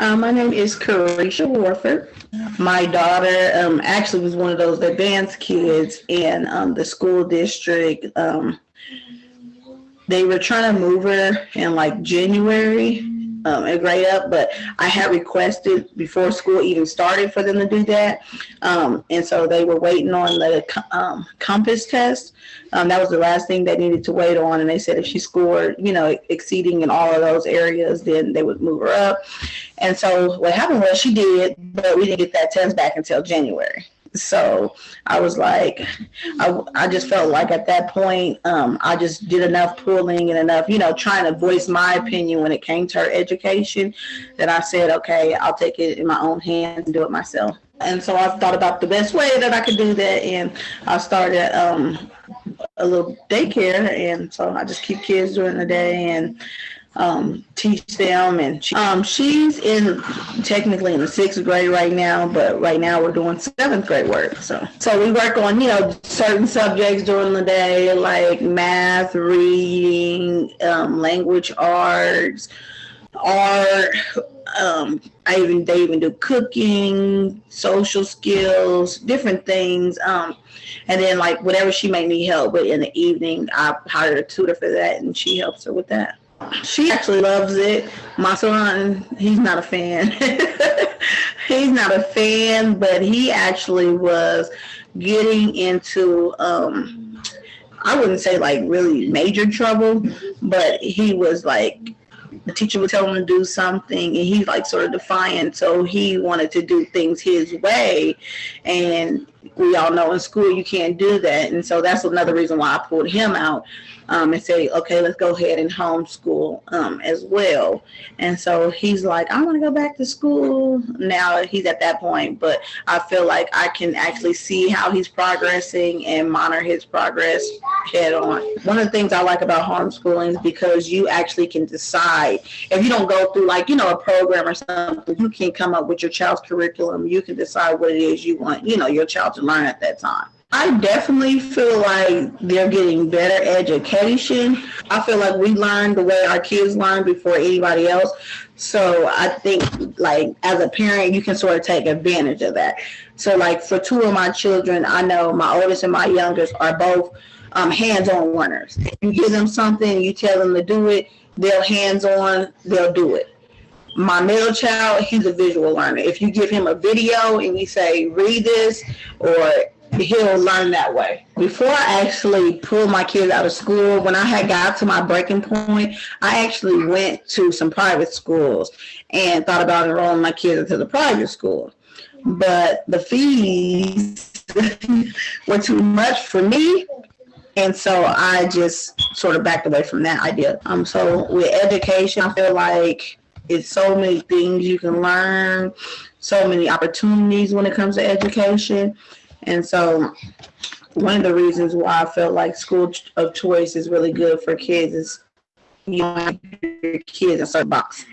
My name is Karesha Warford. My daughter actually was one of those advanced kids in the school district. They were trying to move her in like January, a grade up, but I had requested before school even started for them to do that. And so they were waiting on the compass test. That was the last thing they needed to wait on. And they said if she scored, exceeding in all of those areas, then they would move her up. And so what happened was she did, but we didn't get that test back until January. So I was like, I just felt like at that point, I just did enough pulling and enough, trying to voice my opinion when it came to her education, that I said, okay, I'll take it in my own hands and do it myself. And so I thought about the best way that I could do that, and I started a little daycare, and so I just keep kids during the day and teach them. And she's technically in the 6th grade right now, but right now we're doing 7th grade work. So we work on certain subjects during the day, like math, reading, language arts, art. They even do cooking, social skills, different things. And then like whatever she may need help with in the evening, I hired a tutor for that, and she helps her with that. She actually loves it. My son, he's not a fan. He's not a fan, but he actually was getting into, I wouldn't say like really major trouble, but he was like, the teacher would tell him to do something, and he's like sort of defiant. So he wanted to do things his way, and we all know in school you can't do that. And so that's another reason why I pulled him out and say, okay, let's go ahead and homeschool as well. And so he's like, I want to go back to school. Now he's at that point, but I feel like I can actually see how he's progressing and monitor his progress head on. One of the things I like about homeschooling is because you actually can decide. If you don't go through like, a program or something, you can come up with your child's curriculum. You can decide what it is you want, your child to learn at that time. I definitely feel like they're getting better education. I feel like we learn the way our kids learn before anybody else. So I think like as a parent, you can sort of take advantage of that. So like for 2 of my children, I know my oldest and my youngest are both hands-on learners. If you give them something, you tell them to do it, they're hands-on, they'll do it. My middle child, he's a visual learner. If you give him a video and you say, read this, or he'll learn that way. Before I actually pulled my kids out of school, when I had got to my breaking point, I actually went to some private schools and thought about enrolling my kids into the private school. But the fees were too much for me, and so I just sort of backed away from that idea. So with education, I feel like it's so many things you can learn, so many opportunities when it comes to education. And so one of the reasons why I feel like school of choice is really good for kids is you don't have your kids in a certain box.